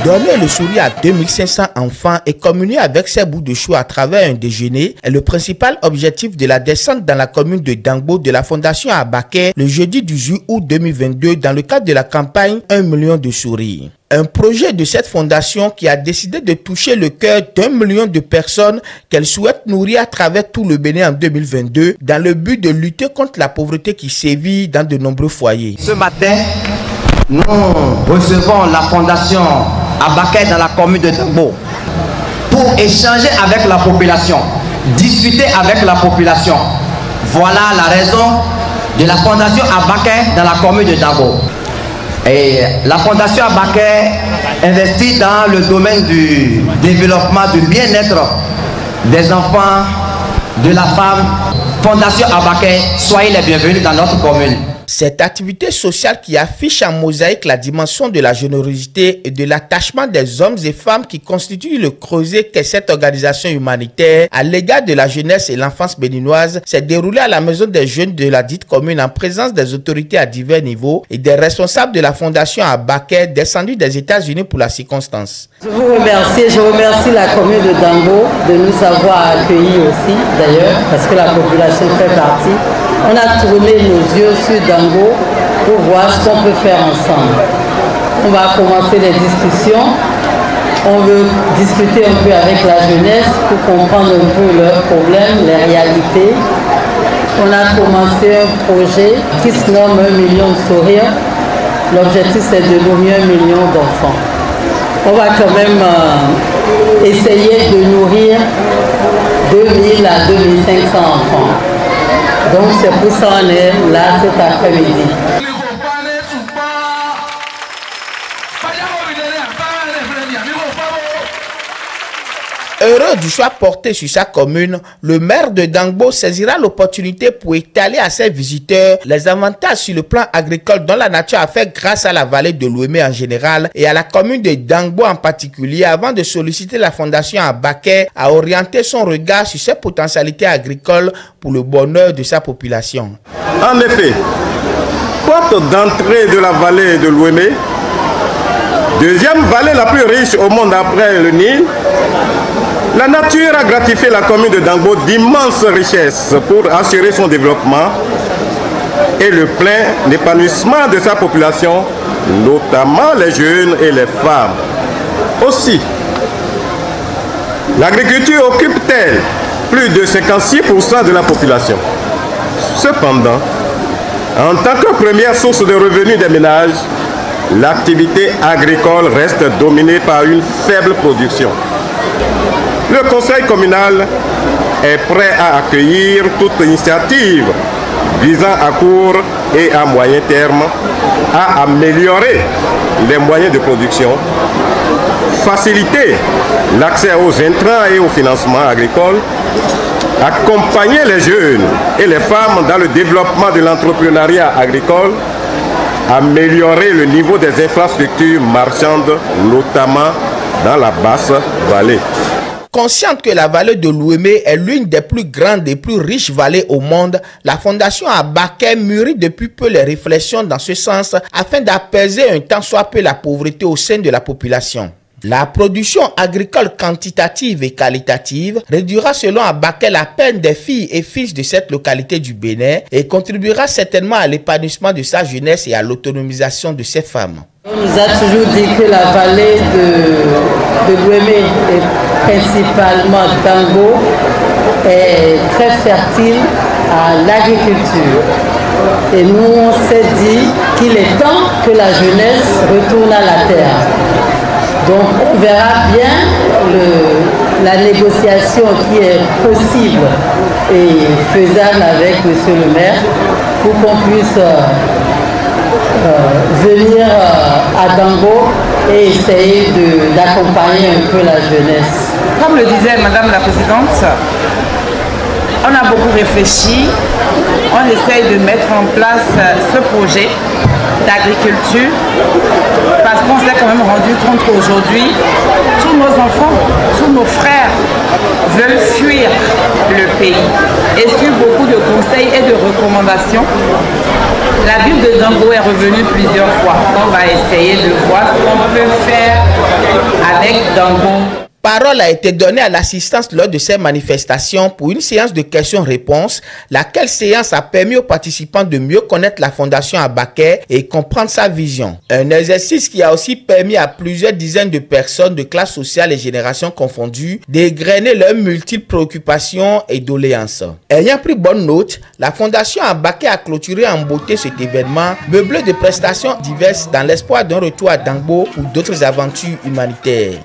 Donner le sourire à 2500 enfants et communier avec ces bouts de chou à travers un déjeuner est le principal objectif de la descente dans la commune de Dangbo de la Fondation Abaké le jeudi 18 août 2022 dans le cadre de la campagne 1 million de sourires. Un projet de cette fondation qui a décidé de toucher le cœur d'1 million de personnes qu'elle souhaite nourrir à travers tout le Bénin en 2022 dans le but de lutter contre la pauvreté qui sévit dans de nombreux foyers. Ce matin, nous recevons la fondation Abaké dans la commune de Dangbo pour échanger avec la population, discuter avec la population. Voilà la raison de la fondation Abaké dans la commune de Dangbo. Et la fondation Abaké investit dans le domaine du développement du bien-être des enfants, de la femme. Fondation Abaké, soyez les bienvenus dans notre commune. Cette activité sociale qui affiche en mosaïque la dimension de la générosité et de l'attachement des hommes et femmes qui constituent le creuset qu'est cette organisation humanitaire à l'égard de la jeunesse et l'enfance béninoise s'est déroulée à la maison des jeunes de la dite commune en présence des autorités à divers niveaux et des responsables de la fondation Abaké descendus des États-Unis pour la circonstance. Je vous remercie, je remercie la commune de Dangbo de nous avoir accueillis aussi d'ailleurs parce que la population fait partie. On a tourné nos yeux sur Dangbo pour voir ce qu'on peut faire ensemble. On va commencer les discussions. On veut discuter un peu avec la jeunesse pour comprendre un peu leurs problèmes, les réalités. On a commencé un projet qui se nomme 1 million de sourires. L'objectif c'est de nourrir 1 million d'enfants. On va quand même essayer de nourrir 2000 à 2500 enfants. Donc c'est pour ça qu'on est là cet après-midi. Heureux du choix porté sur sa commune, le maire de Dangbo saisira l'opportunité pour étaler à ses visiteurs les avantages sur le plan agricole dont la nature a fait grâce à la vallée de l'Ouémé en général et à la commune de Dangbo en particulier avant de solliciter la fondation Abaké à orienter son regard sur ses potentialités agricoles pour le bonheur de sa population. En effet, porte d'entrée de la vallée de l'Ouémé, deuxième vallée la plus riche au monde après le Nil, la nature a gratifié la commune de Dangbo d'immenses richesses pour assurer son développement et le plein épanouissement de sa population, notamment les jeunes et les femmes. Aussi, l'agriculture occupe-t-elle plus de 56% de la population. Cependant, en tant que première source de revenus des ménages, l'activité agricole reste dominée par une faible production. Le conseil communal est prêt à accueillir toute initiative visant à court et à moyen terme à améliorer les moyens de production, faciliter l'accès aux intrants et au financement agricole, accompagner les jeunes et les femmes dans le développement de l'entrepreneuriat agricole, améliorer le niveau des infrastructures marchandes, notamment dans la basse vallée. Consciente que la vallée de l'Ouémé est l'une des plus grandes et plus riches vallées au monde, la fondation Abaké mûrit depuis peu les réflexions dans ce sens afin d'apaiser un tant soit peu la pauvreté au sein de la population. La production agricole quantitative et qualitative réduira selon Abaké la peine des filles et fils de cette localité du Bénin et contribuera certainement à l'épanouissement de sa jeunesse et à l'autonomisation de ses femmes. On nous a toujours dit que la vallée de l'Ouémé et principalement Dangbo est très fertile à l'agriculture. Et nous on s'est dit qu'il est temps que la jeunesse retourne à la terre. Donc on verra bien la négociation qui est possible et faisable avec monsieur le maire pour qu'on puisse venir à Dangbo et essayer d'accompagner un peu la jeunesse. Comme le disait Madame la Présidente, on a beaucoup réfléchi, on essaye de mettre en place ce projet d'agriculture parce qu'on s'est quand même rendu compte qu'aujourd'hui, tout tous nos enfants, tous nos frères veulent fuir le pays. Et sur beaucoup de conseils et de recommandations, la ville de Dango est revenue plusieurs fois. On va essayer de voir ce qu'on peut faire avec Dango. Parole a été donnée à l'assistance lors de ces manifestations pour une séance de questions-réponses, laquelle séance a permis aux participants de mieux connaître la Fondation Abaké et comprendre sa vision. Un exercice qui a aussi permis à plusieurs dizaines de personnes de classes sociales et générations confondues d'égrener leurs multiples préoccupations et doléances. Ayant pris bonne note, la Fondation Abaké a clôturé en beauté cet événement, meublé de prestations diverses dans l'espoir d'un retour à Dangbo pour d'autres aventures humanitaires.